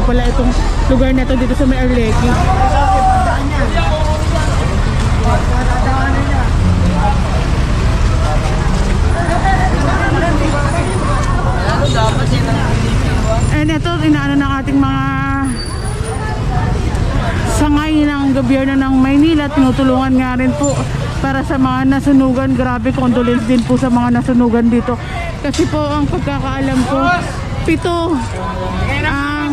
pala itong lugar na ito dito sa may Arlequim. And ito, inaano ng ating mga sangay ng gobyerno ng Maynila, tinutulungan nga rin po para sa mga nasunugan. Grabe, condolence din po sa mga nasunugan dito. Kasi po ang pagkakaalam ko, 7 ang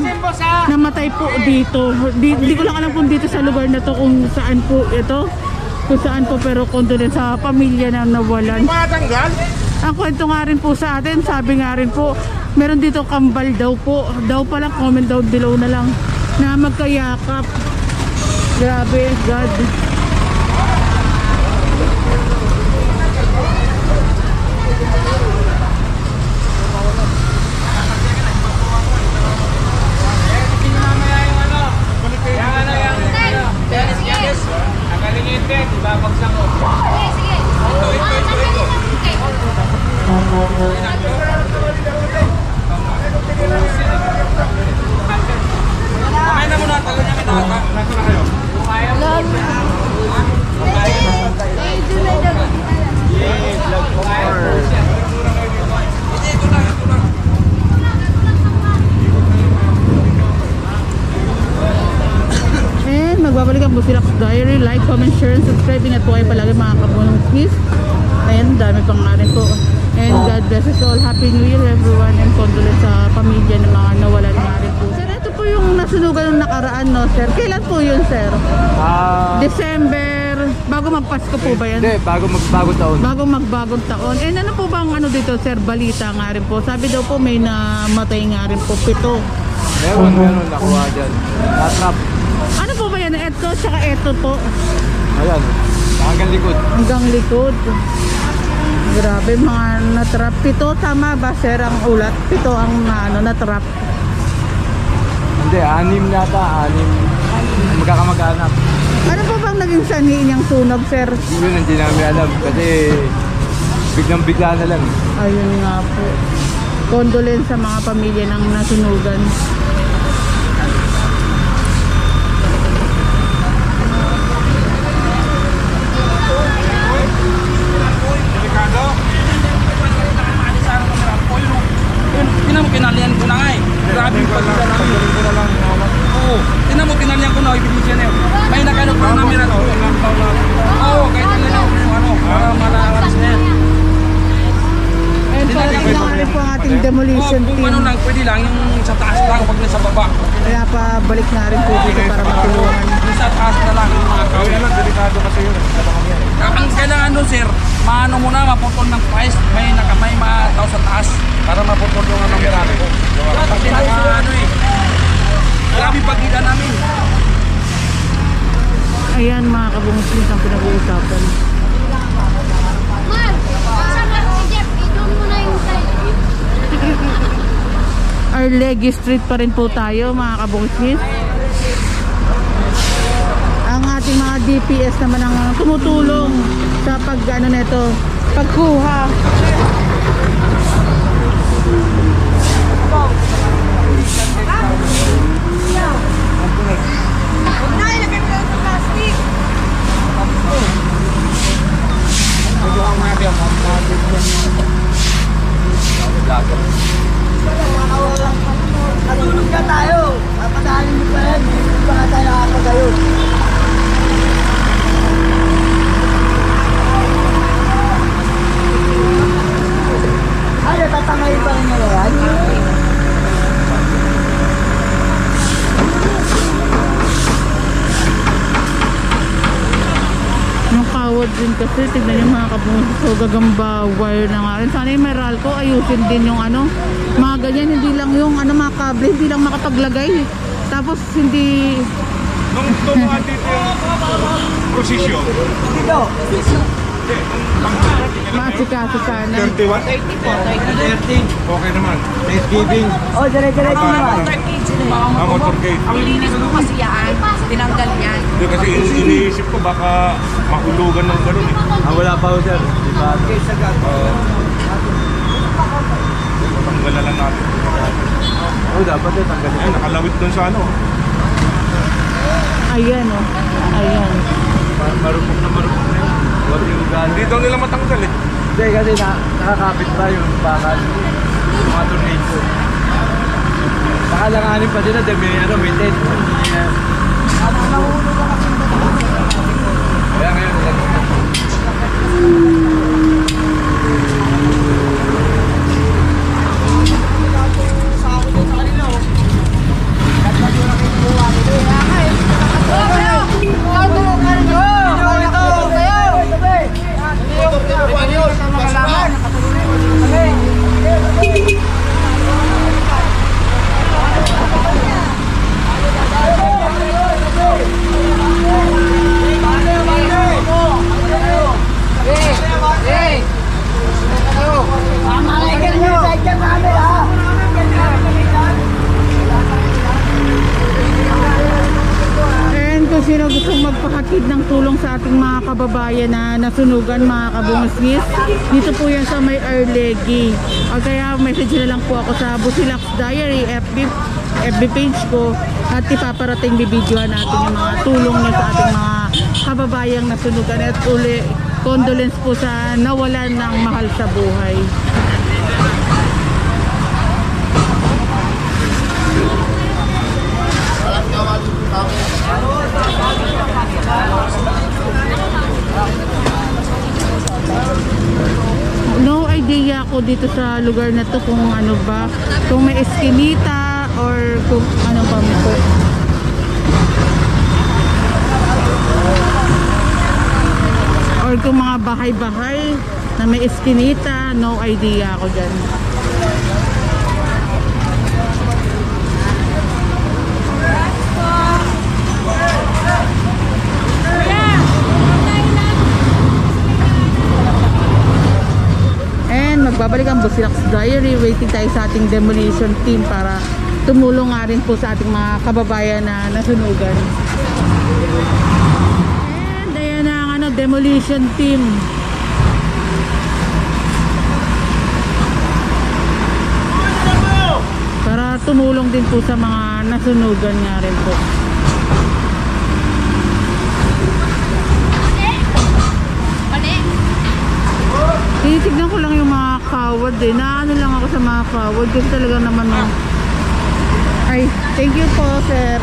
namatay po dito. Hindi ko lang alam kung dito sa lugar na to kung saan po ito. Kung saan po, pero condolence sa pamilya na nawalan. Ang kwento nga rin po sa atin, sabi nga rin po, meron dito kambal daw po. Daw pala, comment daw below na lang na magkayakap. Grabe, God. Magbabalik ang Busilak Diary. Like, comment, share, and subscribing at po kayo palagi mga kabunong sis. Ayan, dami pang nga rin po. And God bless us all. Happy New Year everyone, and condolence sa pamilya ng mga nawalan nga rin po. Sir, ito po yung nasunugan ng nakaraan, no sir? Kailan po yun, sir? December, bago magpasko po ba yan? Hindi, bago magbagong taon. Bago magbagong taon. And ano po bang ano dito, sir? Balita nga rin po. Sabi daw po may namatay nga rin po, 7. Meron nakuha dyan. Natrap. Ano po ba yan? Ito, tsaka ito po. Ayan, hanggang likod. Hanggang likod. Grabe, mga natrap. 7, tama ba sir ang ulat? 7 ang natrap. Hindi, 6 yata, 6. Magkakamag-anak. Ano po bang naging sanhi niyang sunog, sir? Yun, hindi namin alam kasi biglang-bigla na lang. Ayun nga po. Condolence sa mga pamilya ng nasunugan. Kinalian ko na nga eh. Grabe yung pagkita namin. Oo. Tinan mo, kinalian ko na. Ibigyan niya. May nakanong pa namin na. Oo, kahit kinalian ko yung ano. Para malakas na yan. Ayun po, tingnan rin po ang ating demolition team. Kung ano lang, pwede lang. Yung sa taas lang, huwag na sa baba. Kaya pa balik na rin po dito para matulungan. Yung sa taas na lang. Yung mga kawin. Delikado kasi yun. Ang kailangan doon, sir, maano mo na, maputol ng price. May matao sa taas. Para maputol yung ano mirami ko. Kasi ano eh. Grabe pagkita namin. Ayan mga kabungis ang pinag-uusapan. Mal, sama si Jeff, i-down mo na yung side. Arlequim Street pa rin po tayo mga kabungis. Ang ating mga DPS naman ang tumutulong sa pag-ano neto, pagkuha. Natulog na tayo. Papadahalin mo pa yan. Hindi pa nga tayo nakakagayo. Ay, tatangayin pa rin nila yan. Yung kawad din kasi, tignan yung mga kabungis. So gagamba wire na nga rin. Sana yung Meralco ayusin din yung ano, mga ganyan, hindi lang yung ano, mga kable, hindi lang makapaglagay. Tapos hindi... Nung tumuhan dito yung prosesyon. Dito. Maasikaso sana. 31? 30 po, 30. Okay naman. Thanksgiving. Oh, dire-diretso naman. Motorcade. Ang linis mo kasi yan, tinanggal yan. Hindi kasi iniisip ko baka mahulugan ng gano'n eh. Wala pa ho sir. Diba? Tanggalan lang natin. Oo, dapat yun, tanggalin. Ay, nakalawit doon sa ano. Ayan o. Ayan. Marupok na yun. Huwag yung galing. Hindi daw nila matanggal eh. Hindi, kasi nakakapit pa yun. Bakal. Mga tornado. Nakalanganin pa din na dami, may tent. Kaya ngayon, sino gustong magpahatid ng tulong sa ating mga kababayan na nasunugan, mga kabungusngis, dito po yan sa may Arlegui. O kaya message na lang po ako sa Busilak Diary FB page ko at ipaparating bibidyohan natin yung mga tulong niya sa ating mga kababayang nasunugan at uli condolence po sa nawalan ng mahal sa buhay. No idea ako dito sa lugar na to kung ano ba, kung may eskinita or kung ano pa po. Or kung mga bahay-bahay na may eskinita, no idea ako dyan. Magbabalik ang Busilak Diary. Waiting tayo sa ating demolition team para tumulong nga rin po sa ating mga kababayan na nasunugan. And ayan ang demolition team. Para tumulong din po sa mga nasunugan nga rin po. Tinitignan ko lang yung mga kawad eh. Naano lang ako sa mga kawad. Kasi talaga naman ay, thank you po, sir.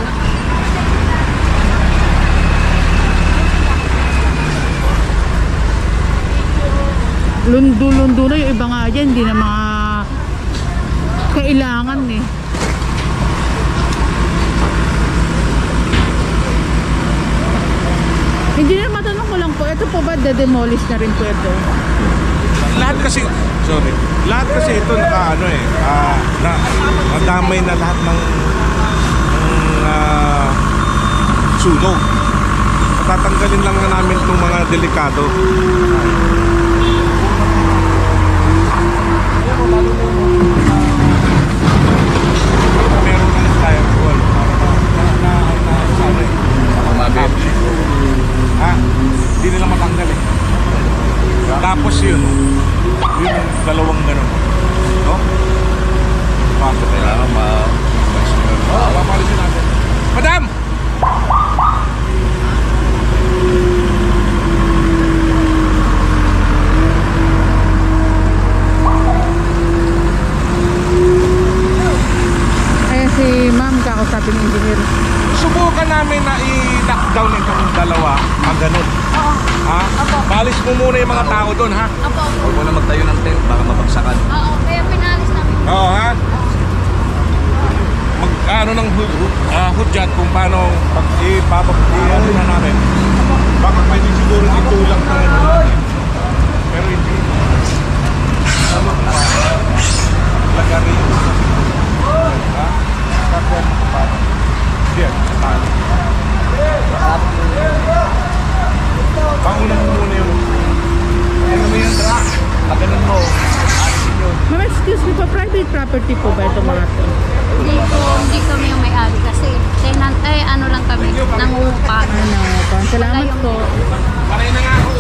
Lundo-lundo na yung iba nga dyan. Hindi na mga kailangan eh. Hindi na matanong ko lang po. Ito po ba de-demolish na rin po ito? Lahat kasi ito naka nadamay na lahat ng sunog. Tatanggalin lang na namin itong mga delikado. Meron lang tayo hindi nila matanggal eh. Tapos yun dalawang ganun, no? Bakit kailangan papalisin natin. Madam! Ayan si ma'am, kakausapin ng engineer. Subukan namin na i-lockdown itong dalawa, ganun. Oo. Ha? Opo. Balis mo muna yung mga tao doon, ha? Opo. Huwag mo na magtayo ng tent, baka mabagsakan. Oo, kaya pinalis namin. Oo, ha? Ano ng hudyat kung paano ano na namin. Baka pwede siguro itulang na natin. Pero hindi. Lagari. Ha? Kapag paano? Diyan, paano? Pangunan mo muna yung ano mo yan, Dra? Paganon mo. Ma'am, excuse me po, private property po ba ito mga ito? Hindi kami yung may-ari kasi tenant, ano lang kami, nangungupahan. Salamat po. Paray na nga ako.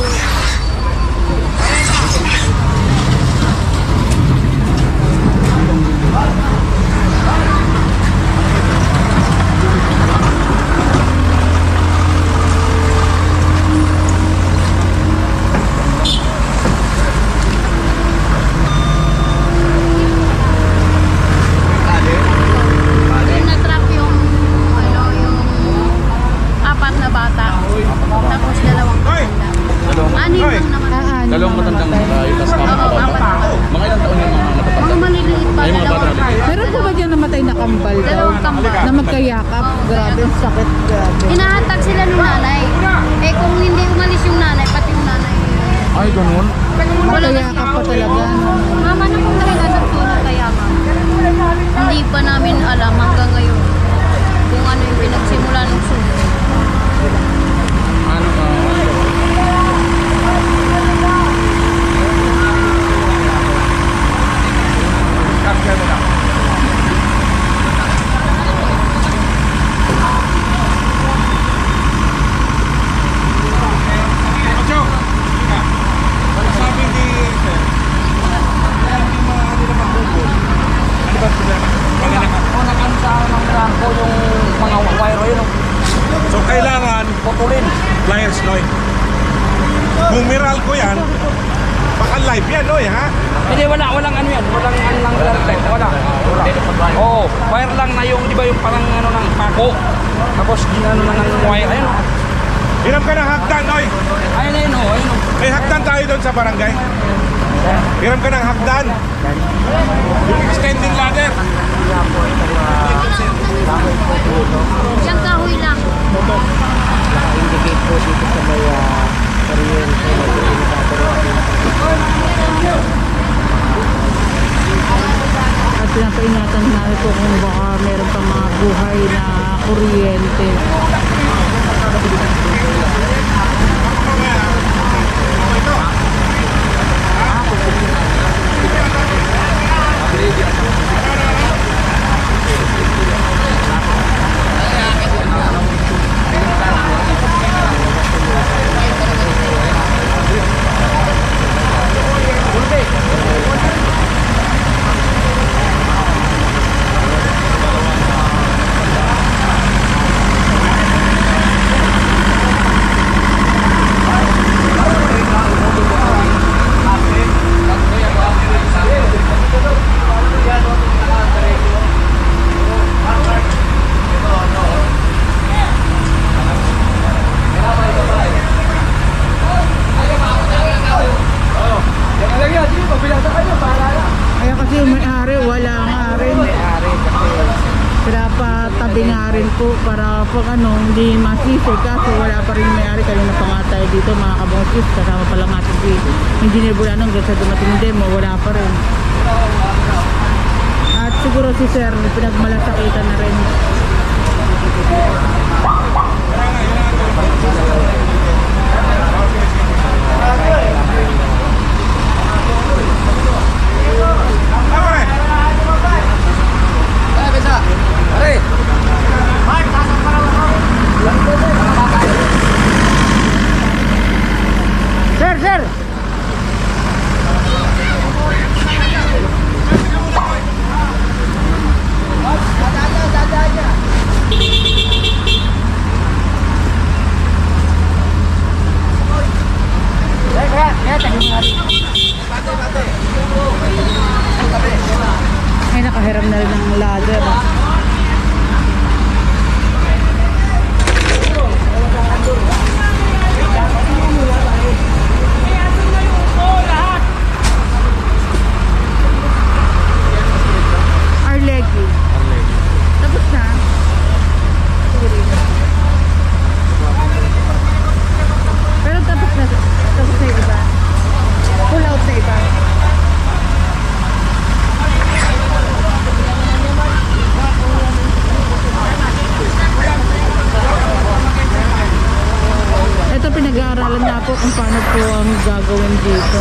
kambal daw. Dalawang kambal. Na magkayakap. Grabe, ang sakit. Grabe. Hinahatag sila ng nanay. Eh kung hindi umalis yung nanay, pati yung nanay. Ay, ganun. Magkayakap pa talaga. Mama na kung talaga nagtulog kaya ma'am. Hindi pa namin alam hanggang ngayon kung ano yung pinagsimula ng sunog. Ano ka? Capture mo lang. Ocho! Sabi ni Sir, yung mga ano naman bubol. Ano ba problema? O nakansahan ng trangko yung mga wire yun. So kailangan Putulin. pliers, Noy. Kung Meralco yan, baka live yan, Noy, ha? Hindi, walang ano yan. Walang ano lang trangko. Wala. Oo. Wire lang na yung, di ba yung parang ano ng pako. Tapos ginano na ng wire. Ayun o. Hiram ka ng hagdan, Noy. Ayun ayun o. Ayun o. May hagdan tayo doon sa barangay. Hiram ka ng hagdan. Yung extending ladder. Siyang kahoy lang. At pinapaingatan namin po kung baka meron pang mga buhay na kuryente. Kaya kasi yung may-ari, wala nga rin. Dapat tabi nga rin po para pag ano, hindi masisi. Kaso wala pa rin may-ari. Kanina pa nga tayo dito mga kabongkis. Kasama pa lang natin si Engineer Bulano. Hanggang sa dumating yung demo, wala pa rin. At siguro si Sir, pinagmalasakitan na rin. Sir, sir! Ay, nakahiram na rin ng ladder. Arlegi. Tapos na. Pero tapos na yung iba. Pull out na iba. Ito pinag-aaralan na po kung paano po ang gagawin dito.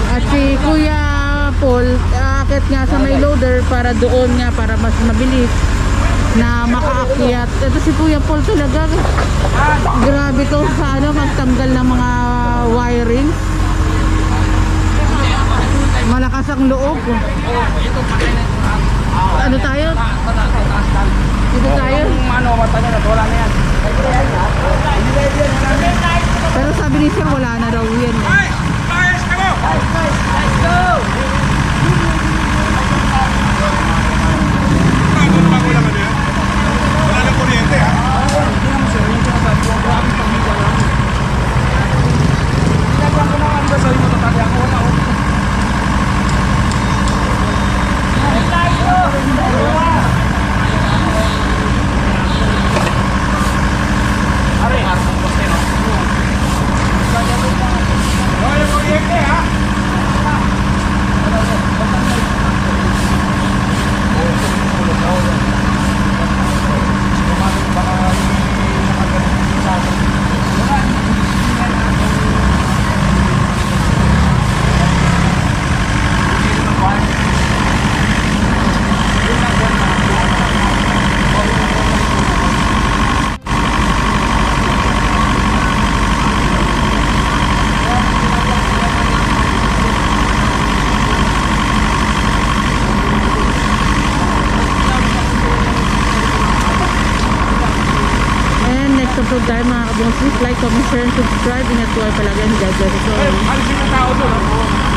At si Kuya Paul, aakit nga sa may loader para doon nga, para mas mabilis na makaakyat. Ito si Kuya Paul talaga. Grabe to sa ano, magtanggal ng mga wiring. Malakas ang loob. Ano tayo? Dito tayo. Ano, mata nyo na, wala na yan. Pero sabi ni Sir, wala na daw yan. Ay! Pliers ka mo! Bago lang ano yan? Wala na kuryente, ha? tayo mga kabungsi. Like, comment, share, and subscribe. Ingat po kayo palagi. God bless us all. Alisin yung tao doon.